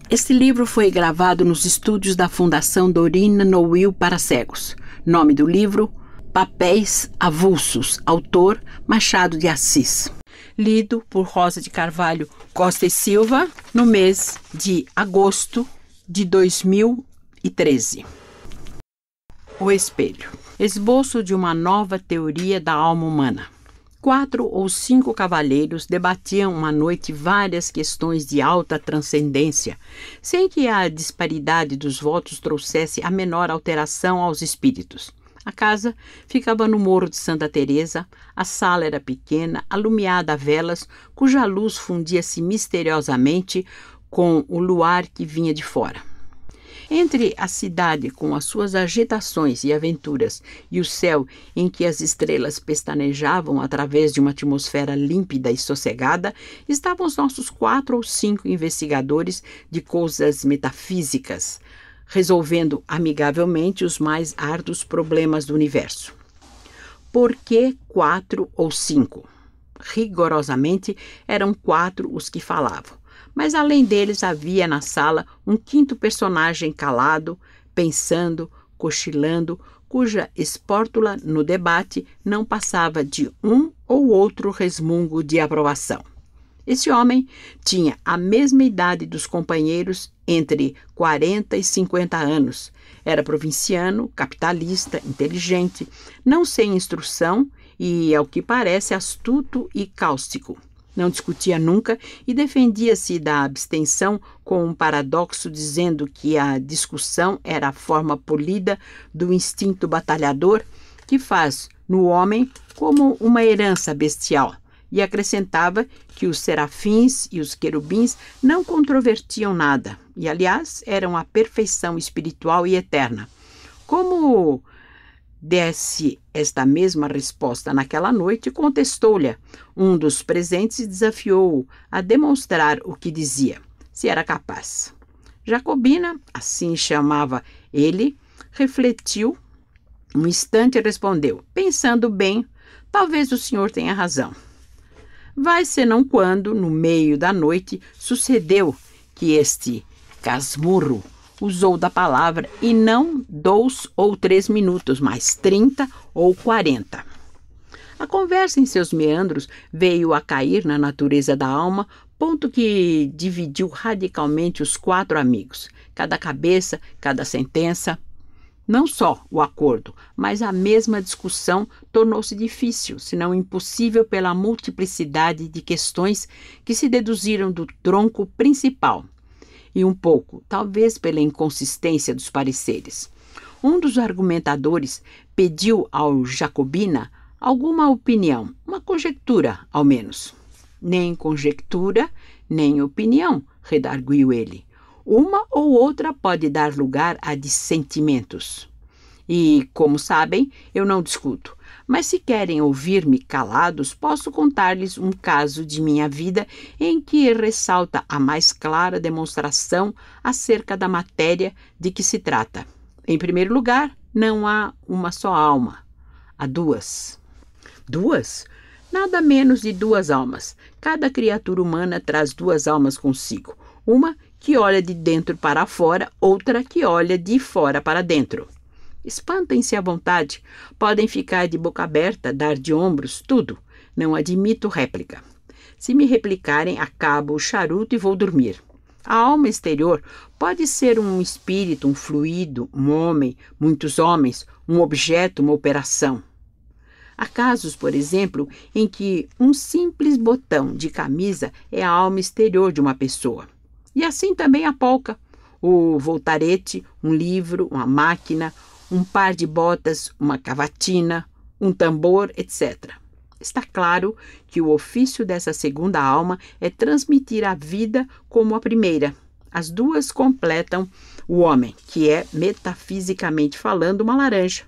Este livro foi gravado nos estúdios da Fundação Dorina Noil para Cegos. Nome do livro: Papéis Avulsos. Autor: Machado de Assis. Lido por Rosa de Carvalho Costa e Silva no mês de agosto de 2013. O Espelho. Esboço de uma nova teoria da alma humana. 4 ou 5 cavalheiros debatiam uma noite várias questões de alta transcendência, sem que a disparidade dos votos trouxesse a menor alteração aos espíritos. A casa ficava no Morro de Santa Teresa, a sala era pequena, alumiada a velas, cuja luz fundia-se misteriosamente com o luar que vinha de fora. Entre a cidade com as suas agitações e aventuras e o céu em que as estrelas pestanejavam através de uma atmosfera límpida e sossegada, estavam os nossos 4 ou 5 investigadores de coisas metafísicas, resolvendo amigavelmente os mais árduos problemas do universo. Por que 4 ou 5? Rigorosamente, eram 4 os que falavam. Mas além deles havia na sala um 5º personagem calado, pensando, cochilando, cuja espórtula no debate não passava de um ou outro resmungo de aprovação. Esse homem tinha a mesma idade dos companheiros, entre 40 e 50 anos. Era provinciano, capitalista, inteligente, não sem instrução e, ao que parece, astuto e cáustico. Não discutia nunca e defendia-se da abstenção com um paradoxo, dizendo que a discussão era a forma polida do instinto batalhador que faz no homem como uma herança bestial, e acrescentava que os serafins e os querubins não controvertiam nada e, aliás, eram a perfeição espiritual e eterna. Como desse esta mesma resposta naquela noite, contestou-lhe um dos presentes e desafiou-o a demonstrar o que dizia, se era capaz. Jacobina, assim chamava ele, refletiu um instante e respondeu: pensando bem, talvez o senhor tenha razão. Vai senão quando, no meio da noite, sucedeu que este casmurro usou da palavra e não 2 ou 3 minutos, mas 30 ou 40. A conversa em seus meandros veio a cair na natureza da alma, ponto que dividiu radicalmente os 4 amigos. Cada cabeça, cada sentença. Não só o acordo, mas a mesma discussão tornou-se difícil, se não impossível, pela multiplicidade de questões que se deduziram do tronco principal. E um pouco, talvez pela inconsistência dos pareceres. Um dos argumentadores pediu ao Jacobina alguma opinião, uma conjectura, ao menos. Nem conjectura, nem opinião, redarguiu ele. Uma ou outra pode dar lugar a dissentimentos. E, como sabem, eu não discuto. Mas se querem ouvir-me calados, posso contar-lhes um caso de minha vida em que ressalta a mais clara demonstração acerca da matéria de que se trata. Em primeiro lugar, não há uma só alma. Há 2. 2? Nada menos de 2 almas. Cada criatura humana traz 2 almas consigo. Uma que olha de dentro para fora, outra que olha de fora para dentro. Espantem-se à vontade, podem ficar de boca aberta, dar de ombros, tudo. Não admito réplica. Se me replicarem, acabo o charuto e vou dormir. A alma exterior pode ser um espírito, um fluido, um homem, muitos homens, um objeto, uma operação. Há casos, por exemplo, em que um simples botão de camisa é a alma exterior de uma pessoa. E assim também a polca, o voltarete, um livro, uma máquina, um par de botas, uma cavatina, um tambor, etc. Está claro que o ofício dessa segunda alma é transmitir a vida como a primeira. As 2 completam o homem, que é, metafisicamente falando, uma laranja.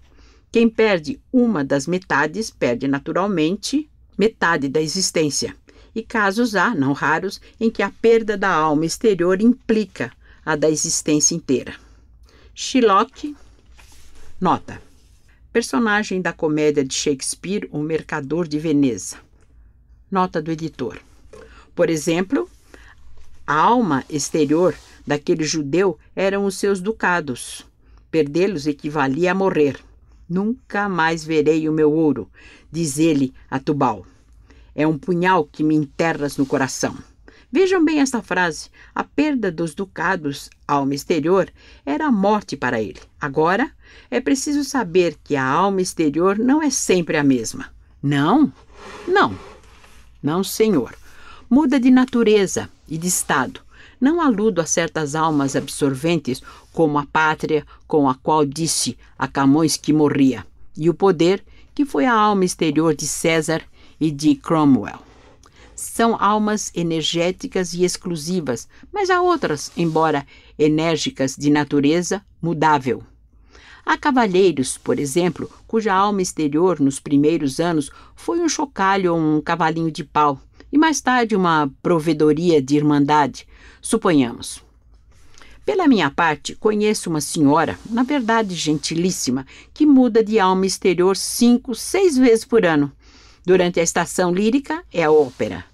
Quem perde uma das metades, perde naturalmente metade da existência. E casos há, não raros, em que a perda da alma exterior implica a da existência inteira. Shylock. Nota: personagem da comédia de Shakespeare, O Mercador de Veneza. Nota do editor. Por exemplo, a alma exterior daquele judeu eram os seus ducados. Perdê-los equivalia a morrer. Nunca mais verei o meu ouro, diz ele a Tubal. É um punhal que me enterras no coração. Vejam bem esta frase. A perda dos ducados, alma exterior, era a morte para ele. Agora, é preciso saber que a alma exterior não é sempre a mesma. Não, não, não, senhor. Muda de natureza e de estado. Não aludo a certas almas absorventes, como a pátria com a qual disse a Camões que morria, e o poder, que foi a alma exterior de César e de Cromwell. São almas energéticas e exclusivas, mas há outras, embora enérgicas de natureza, mudável. Há cavalheiros, por exemplo, cuja alma exterior nos primeiros anos foi um chocalho ou um cavalinho de pau, e mais tarde uma provedoria de irmandade, suponhamos. Pela minha parte, conheço uma senhora, na verdade gentilíssima, que muda de alma exterior 5, 6 vezes por ano. Durante a estação lírica é a ópera.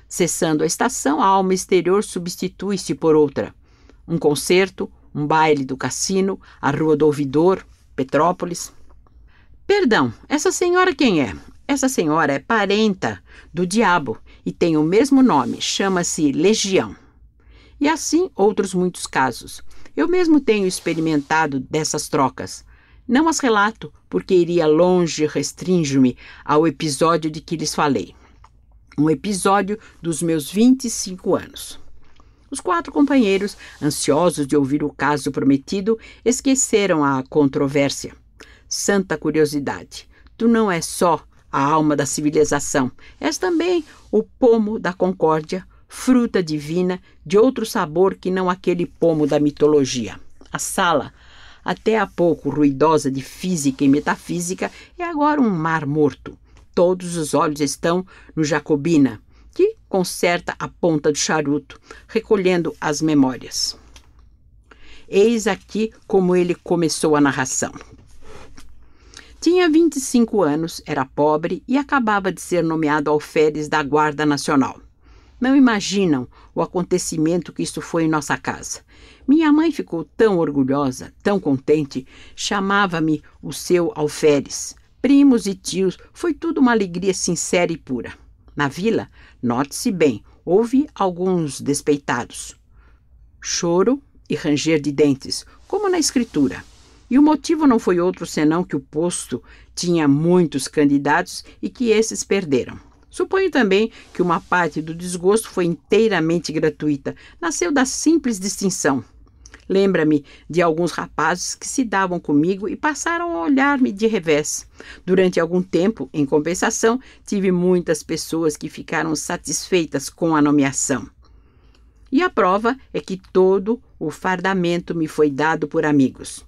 Cessando a estação, a alma exterior substitui-se por outra. Um concerto, um baile do cassino, a Rua do Ouvidor, Petrópolis. Perdão, essa senhora quem é? Essa senhora é parenta do diabo e tem o mesmo nome, chama-se Legião. E assim outros muitos casos. Eu mesmo tenho experimentado dessas trocas. Não as relato, porque iria longe e restrinjo-me ao episódio de que lhes falei. Um episódio dos meus 25 anos. Os 4 companheiros, ansiosos de ouvir o caso prometido, esqueceram a controvérsia. Santa curiosidade, tu não és só a alma da civilização, és também o pomo da concórdia, fruta divina de outro sabor que não aquele pomo da mitologia. A sala, até há pouco ruidosa de física e metafísica, é agora um mar morto. Todos os olhos estão no Jacobina, que conserta a ponta do charuto, recolhendo as memórias. Eis aqui como ele começou a narração. Tinha 25 anos, era pobre e acabava de ser nomeado alferes da Guarda Nacional. Não imaginam o acontecimento que isso foi em nossa casa. Minha mãe ficou tão orgulhosa, tão contente, chamava-me o seu alferes. Primos e tios, foi tudo uma alegria sincera e pura. Na vila, note-se bem, houve alguns despeitados. Choro e ranger de dentes, como na escritura. E o motivo não foi outro senão que o posto tinha muitos candidatos e que esses perderam. Suponho também que uma parte do desgosto foi inteiramente gratuita, nasceu da simples distinção. Lembra-me de alguns rapazes que se davam comigo e passaram a olhar-me de revés. Durante algum tempo, em compensação, tive muitas pessoas que ficaram satisfeitas com a nomeação. E a prova é que todo o fardamento me foi dado por amigos.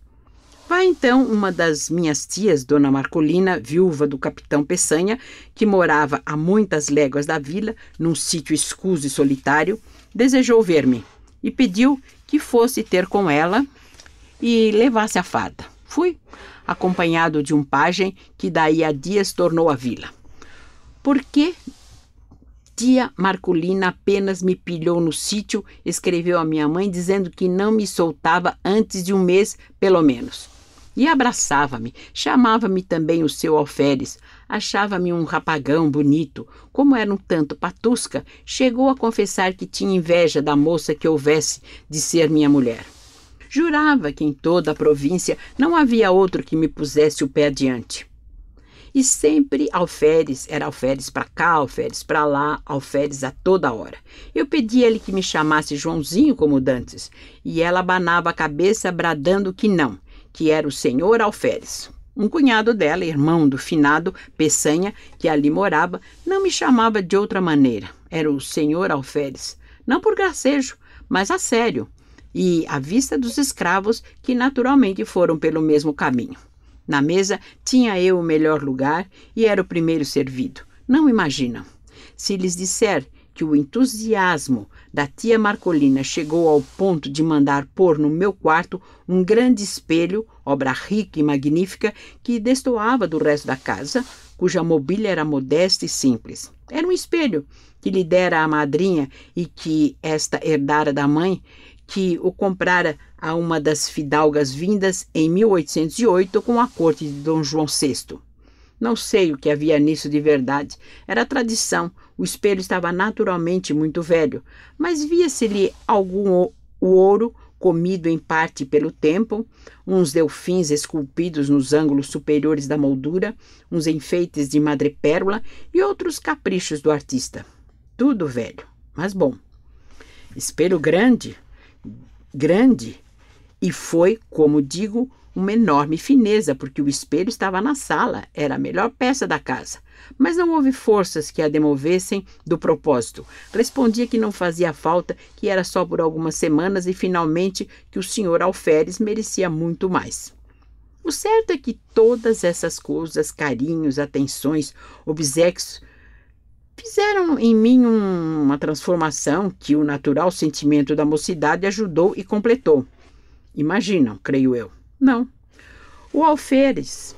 Vai então uma das minhas tias, Dona Marcolina, viúva do capitão Peçanha, que morava a muitas léguas da vila, num sítio escuso e solitário, desejou ver-me e pediu que fosse ter com ela e levasse a farda. Fui, acompanhado de um pajem que daí a dias tornou a vila. Por que tia Marcolina apenas me pilhou no sítio, escreveu a minha mãe, dizendo que não me soltava antes de um mês, pelo menos. E abraçava-me, chamava-me também o seu alferes, achava-me um rapagão bonito. Como era um tanto patusca, chegou a confessar que tinha inveja da moça que houvesse de ser minha mulher. Jurava que em toda a província não havia outro que me pusesse o pé adiante. E sempre alferes, era alferes para cá, alferes para lá, alferes a toda hora. Eu pedia-lhe que me chamasse Joãozinho como dantes, e ela abanava a cabeça bradando que não, que era o senhor alferes. Um cunhado dela, irmão do finado Peçanha, que ali morava, não me chamava de outra maneira. Era o senhor alferes, não por gracejo, mas a sério, e à vista dos escravos que naturalmente foram pelo mesmo caminho. Na mesa tinha eu o melhor lugar e era o primeiro servido. Não imaginam. Se lhes disser que o entusiasmo da tia Marcolina chegou ao ponto de mandar pôr no meu quarto um grande espelho, obra rica e magnífica, que destoava do resto da casa, cuja mobília era modesta e simples. Era um espelho que lhe dera a madrinha e que esta herdara da mãe, que o comprara a uma das fidalgas vindas em 1808 com a corte de Dom João VI. Não sei o que havia nisso de verdade. Era tradição. O espelho estava naturalmente muito velho, mas via-se-lhe o ouro comido em parte pelo tempo, uns delfins esculpidos nos ângulos superiores da moldura, uns enfeites de madrepérola e outros caprichos do artista. Tudo velho, mas bom. Espelho grande, e foi, como digo, uma enorme fineza, porque o espelho estava na sala, era a melhor peça da casa. Mas não houve forças que a demovessem do propósito. Respondia que não fazia falta, que era só por algumas semanas e, finalmente, que o senhor alferes merecia muito mais. O certo é que todas essas coisas, carinhos, atenções, obséquios, fizeram em mim uma transformação que o natural sentimento da mocidade ajudou e completou. Imaginam, creio eu. Não. O alferes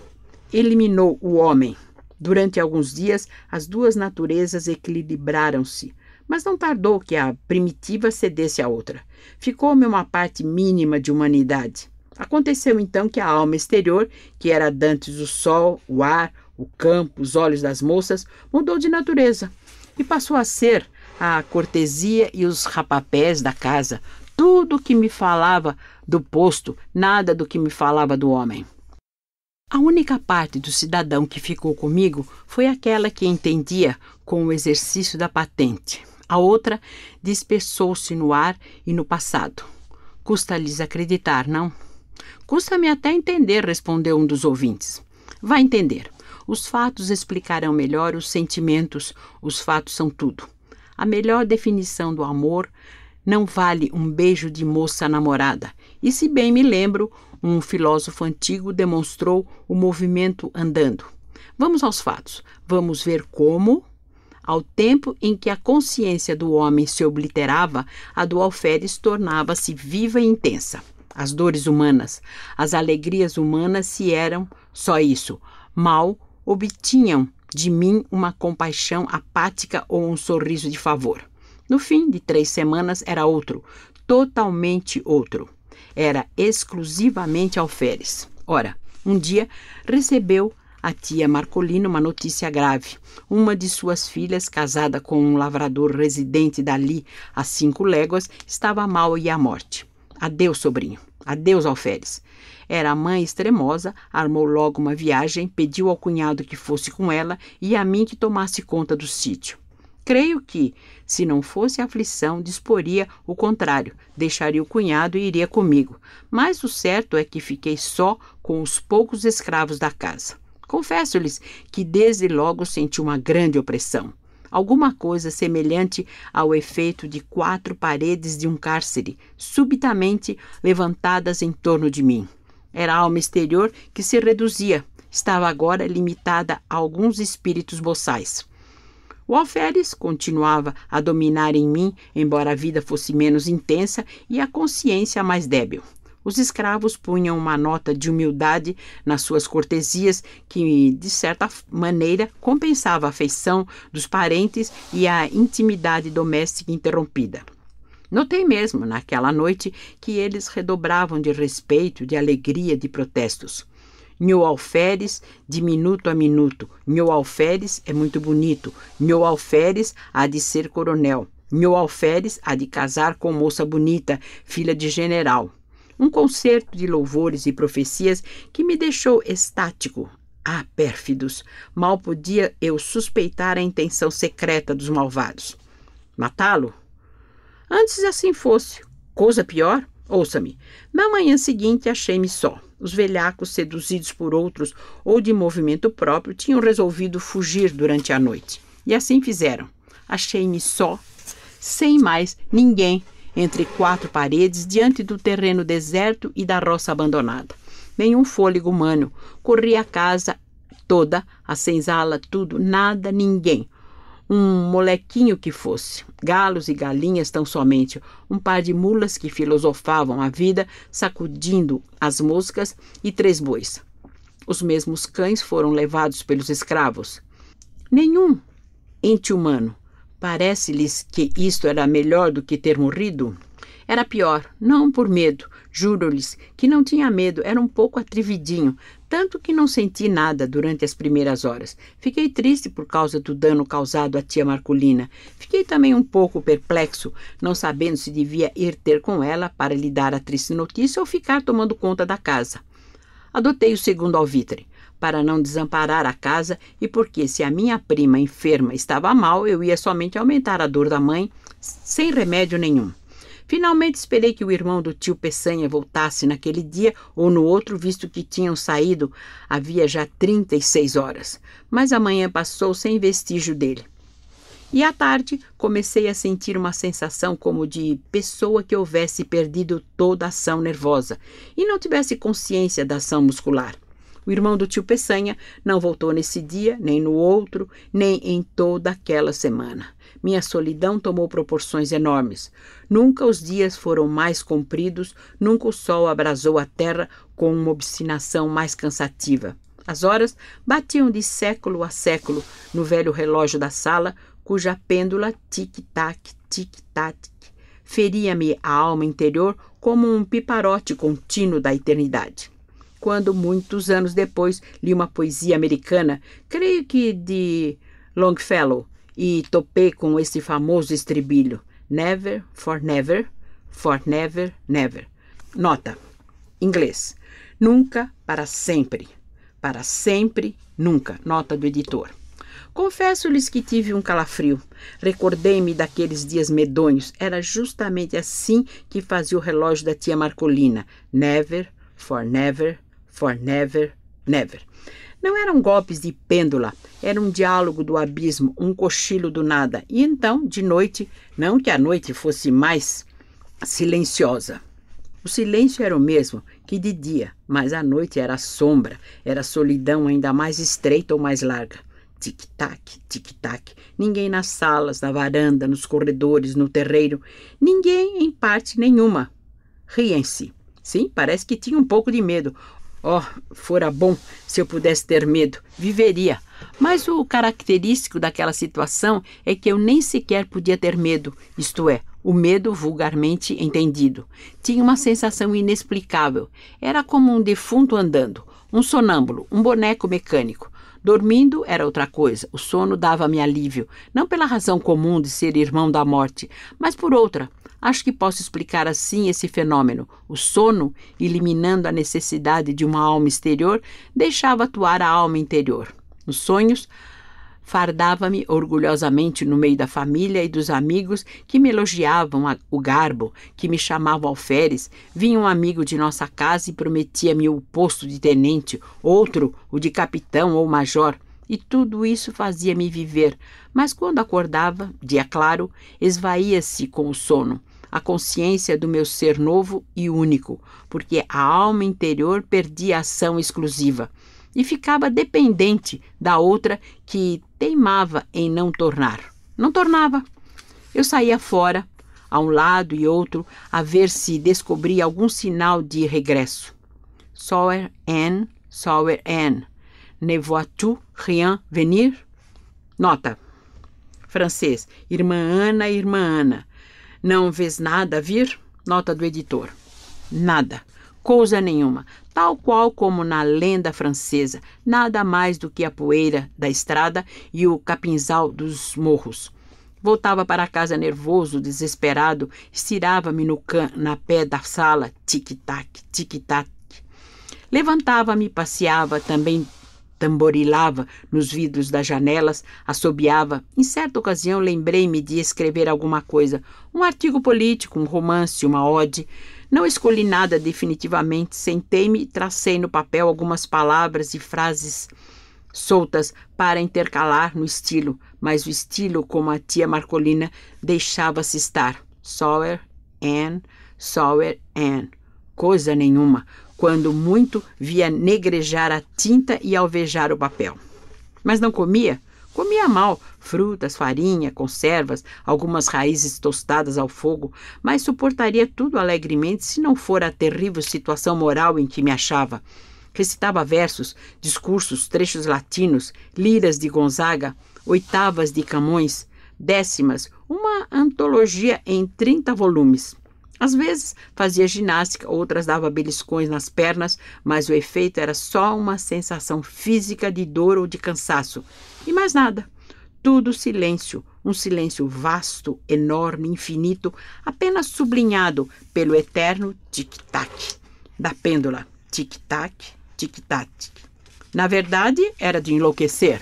eliminou o homem. Durante alguns dias, as duas naturezas equilibraram-se, mas não tardou que a primitiva cedesse à outra. Ficou-me uma parte mínima de humanidade. Aconteceu então que a alma exterior, que era dantes o sol, o ar, o campo, os olhos das moças, mudou de natureza e passou a ser a cortesia e os rapapés da casa, tudo o que me falava do posto, nada do que me falava do homem. A única parte do cidadão que ficou comigo foi aquela que entendia com o exercício da patente. A outra dispersou-se no ar e no passado. Custa-lhes acreditar, não? Custa-me até entender, respondeu um dos ouvintes. Vá entender. Os fatos explicarão melhor os sentimentos. Os fatos são tudo. A melhor definição do amor não vale um beijo de moça namorada. E se bem me lembro, um filósofo antigo demonstrou o movimento andando. Vamos aos fatos. Vamos ver como, ao tempo em que a consciência do homem se obliterava, a do alferes tornava-se viva e intensa. As dores humanas, as alegrias humanas se eram só isso. Mal obtinham de mim uma compaixão apática ou um sorriso de favor. No fim de 3 semanas era outro, totalmente outro. Era exclusivamente alferes. Ora, um dia recebeu a tia Marcolina uma notícia grave. Uma de suas filhas, casada com um lavrador residente dali a 5 léguas, estava mal e à morte. Adeus, sobrinho. Adeus, alferes. Era a mãe extremosa, armou logo uma viagem, pediu ao cunhado que fosse com ela e a mim que tomasse conta do sítio. Creio que, se não fosse aflição, disporia o contrário, deixaria o cunhado e iria comigo. Mas o certo é que fiquei só com os poucos escravos da casa. Confesso-lhes que desde logo senti uma grande opressão. Alguma coisa semelhante ao efeito de 4 paredes de um cárcere, subitamente levantadas em torno de mim. Era a alma exterior que se reduzia, estava agora limitada a alguns espíritos boçais. O alferes continuava a dominar em mim, embora a vida fosse menos intensa e a consciência mais débil. Os escravos punham uma nota de humildade nas suas cortesias que, de certa maneira, compensava a afeição dos parentes e a intimidade doméstica interrompida. Notei mesmo, naquela noite, que eles redobravam de respeito, de alegria, de protestos. Nhô alferes, de minuto a minuto. Nhô alferes é muito bonito. Nhô alferes há de ser coronel. Nhô alferes há de casar com moça bonita, filha de general. Um concerto de louvores e profecias que me deixou estático. Ah, pérfidos! Mal podia eu suspeitar a intenção secreta dos malvados. Matá-lo? Antes assim fosse. Coisa pior? Ouça-me. Na manhã seguinte achei-me só. Os velhacos, seduzidos por outros ou de movimento próprio, tinham resolvido fugir durante a noite. E assim fizeram. Achei-me só, sem mais ninguém, entre 4 paredes, diante do terreno deserto e da roça abandonada. Nenhum fôlego humano. Corri a casa toda, a senzala, tudo, nada, ninguém. Um molequinho que fosse, galos e galinhas tão somente, um par de mulas que filosofavam a vida, sacudindo as moscas e 3 bois. Os mesmos cães foram levados pelos escravos. Nenhum ente humano. Parece-lhes que isto era melhor do que ter morrido? Era pior, não por medo. Juro-lhes que não tinha medo, era um pouco atrevidinho, tanto que não senti nada durante as primeiras horas. Fiquei triste por causa do dano causado à tia Marcolina. Fiquei também um pouco perplexo, não sabendo se devia ir ter com ela para lhe dar a triste notícia ou ficar tomando conta da casa. Adotei o segundo alvitre, para não desamparar a casa e porque, se a minha prima enferma estava mal, eu ia somente aumentar a dor da mãe, sem remédio nenhum. Finalmente esperei que o irmão do tio Peçanha voltasse naquele dia ou no outro, visto que tinham saído havia já 36 horas. Mas a manhã passou sem vestígio dele. E à tarde comecei a sentir uma sensação como de pessoa que houvesse perdido toda a ação nervosa e não tivesse consciência da ação muscular. O irmão do tio Peçanha não voltou nesse dia, nem no outro, nem em toda aquela semana. Minha solidão tomou proporções enormes. Nunca os dias foram mais compridos, nunca o sol abrasou a terra com uma obstinação mais cansativa. As horas batiam de século a século no velho relógio da sala, cuja pêndula tic-tac, tic-tac, feria-me a alma interior como um piparote contínuo da eternidade. Quando, muitos anos depois, li uma poesia americana, creio que de Longfellow, e topei com esse famoso estribilho: Never, for never, for never, never. Nota: inglês. Nunca, para sempre. Para sempre, nunca. Nota do editor. Confesso-lhes que tive um calafrio. Recordei-me daqueles dias medonhos. Era justamente assim que fazia o relógio da tia Marcolina. Never, for never, for never, never. Não eram golpes de pêndula, era um diálogo do abismo, um cochilo do nada. E então, de noite, não que a noite fosse mais silenciosa. O silêncio era o mesmo que de dia, mas a noite era sombra, era solidão ainda mais estreita ou mais larga. Tic-tac, tic-tac. Ninguém nas salas, na varanda, nos corredores, no terreiro. Ninguém em parte nenhuma. Riem-se. Sim, parece que tinha um pouco de medo. Oh, fora bom se eu pudesse ter medo. Viveria. Mas o característico daquela situação é que eu nem sequer podia ter medo, isto é, o medo vulgarmente entendido. Tinha uma sensação inexplicável. Era como um defunto andando, um sonâmbulo, um boneco mecânico. Dormindo era outra coisa. O sono dava-me alívio, não pela razão comum de ser irmão da morte, mas por outra. Acho que posso explicar assim esse fenômeno. O sono, eliminando a necessidade de uma alma exterior, deixava atuar a alma interior. Nos sonhos, fardava-me orgulhosamente no meio da família e dos amigos que me elogiavam o garbo, que me chamavam alferes. Vinha um amigo de nossa casa e prometia-me o posto de tenente, outro o de capitão ou major. E tudo isso fazia-me viver. Mas quando acordava, dia claro, esvaía-se com o sono a consciência do meu ser novo e único, porque a alma interior perdia a ação exclusiva e ficava dependente da outra que teimava em não tornar. Não tornava. Eu saía fora, a um lado e outro, a ver se descobria algum sinal de regresso. Sauer Anne, ne vois-tu rien venir? Nota. Francês. Irmã Ana. Não vês nada vir? Nota do editor. Nada. Coisa nenhuma. Tal qual como na lenda francesa. Nada mais do que a poeira da estrada e o capinzal dos morros. Voltava para casa nervoso, desesperado. Estirava-me na pé da sala. Tic-tac, tic-tac. Levantava-me, passeava, também tamborilava nos vidros das janelas, assobiava. Em certa ocasião lembrei-me de escrever alguma coisa, um artigo político, um romance, uma ode. Não escolhi nada definitivamente, sentei-me e tracei no papel algumas palavras e frases soltas para intercalar no estilo, mas o estilo, como a tia Marcolina, deixava-se estar. Sauer Anne, coisa nenhuma. Quando muito, via negrejar a tinta e alvejar o papel. Mas não comia? Comia mal, frutas, farinha, conservas, algumas raízes tostadas ao fogo, mas suportaria tudo alegremente se não fora a terrível situação moral em que me achava. Recitava versos, discursos, trechos latinos, liras de Gonzaga, oitavas de Camões, décimas, uma antologia em 30 volumes. Às vezes fazia ginástica, outras dava beliscões nas pernas, mas o efeito era só uma sensação física de dor ou de cansaço. E mais nada. Tudo silêncio, um silêncio vasto, enorme, infinito, apenas sublinhado pelo eterno tic-tac da pêndula. Tic-tac, tic-tac. Na verdade, era de enlouquecer.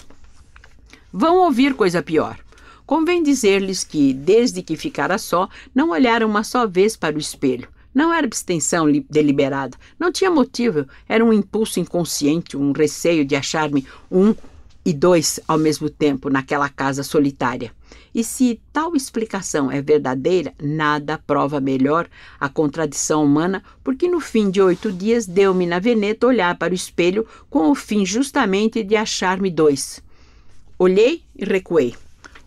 Vão ouvir coisa pior. Convém dizer-lhes que, desde que ficara só, não olhara uma só vez para o espelho. Não era abstenção deliberada, não tinha motivo, era um impulso inconsciente, um receio de achar-me um e dois ao mesmo tempo naquela casa solitária. E se tal explicação é verdadeira, nada prova melhor a contradição humana, porque no fim de 8 dias deu-me na veneta olhar para o espelho com o fim justamente de achar-me dois. Olhei e recuei.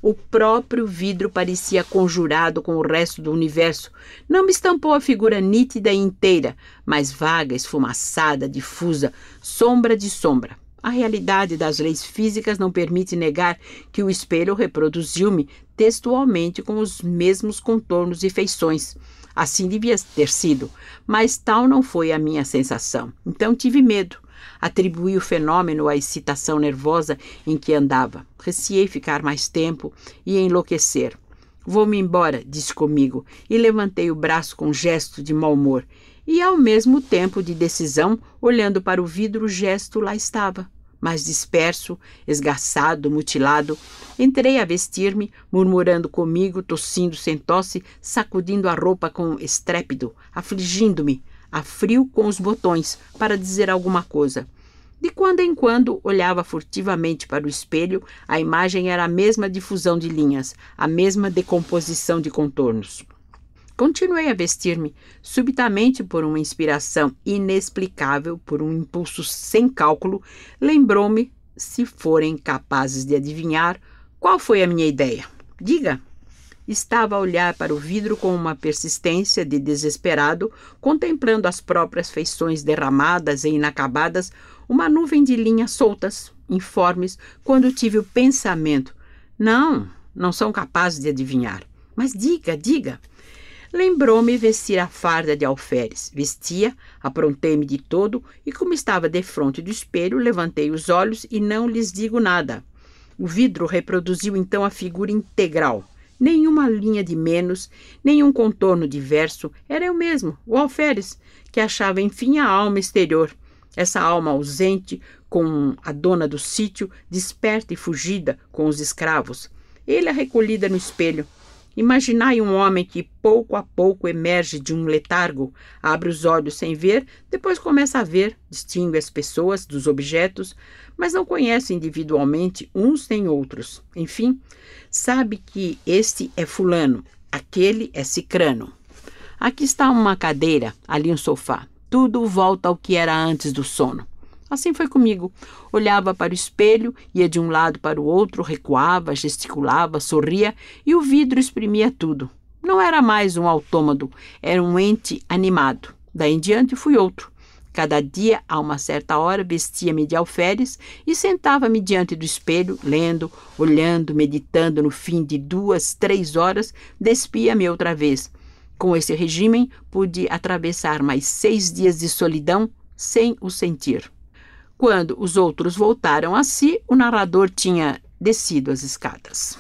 O próprio vidro parecia conjurado com o resto do universo. Não me estampou a figura nítida e inteira, mas vaga, esfumaçada, difusa, sombra de sombra. A realidade das leis físicas não permite negar que o espelho reproduziu-me textualmente com os mesmos contornos e feições. Assim devia ter sido, mas tal não foi a minha sensação. Então tive medo. Atribuí o fenômeno à excitação nervosa em que andava. Receei ficar mais tempo e enlouquecer. Vou-me embora, disse comigo, e levantei o braço com um gesto de mau humor. E, ao mesmo tempo de decisão, olhando para o vidro, o gesto lá estava. Mas disperso, esgarçado, mutilado, entrei a vestir-me, murmurando comigo, tossindo sem tosse, sacudindo a roupa com estrépito, afligindo-me, a frio com os botões, para dizer alguma coisa. De quando em quando, olhava furtivamente para o espelho, a imagem era a mesma difusão de linhas, a mesma decomposição de contornos. Continuei a vestir-me, subitamente por uma inspiração inexplicável, por um impulso sem cálculo, lembrou-me, se forem capazes de adivinhar, qual foi a minha ideia. Diga! Estava a olhar para o vidro com uma persistência de desesperado, contemplando as próprias feições derramadas e inacabadas, uma nuvem de linhas soltas, informes, quando tive o pensamento. Não são capazes de adivinhar. Mas diga, diga! Lembrou-me vestir a farda de alferes. Vestia, aprontei-me de todo e, como estava defronte do espelho, levantei os olhos e não lhes digo nada. O vidro reproduziu então a figura integral. Nenhuma linha de menos, nenhum contorno diverso. Era eu mesmo, o alferes, que achava enfim a alma exterior. Essa alma ausente, com a dona do sítio, desperta e fugida com os escravos. Ele a recolhida no espelho. Imaginai um homem que pouco a pouco emerge de um letargo, abre os olhos sem ver, depois começa a ver, distingue as pessoas dos objetos, mas não conhece individualmente uns nem outros. Enfim, sabe que este é fulano, aquele é cicrano. Aqui está uma cadeira, ali um sofá. Tudo volta ao que era antes do sono. Assim foi comigo. Olhava para o espelho, ia de um lado para o outro, recuava, gesticulava, sorria e o vidro exprimia tudo. Não era mais um autômato, era um ente animado. Daí em diante fui outro. Cada dia, a uma certa hora, vestia-me de alferes e sentava-me diante do espelho, lendo, olhando, meditando. No fim de 2, 3 horas, despia-me outra vez. Com esse regime, pude atravessar mais 6 dias de solidão sem o sentir. Quando os outros voltaram a si, o narrador tinha descido as escadas.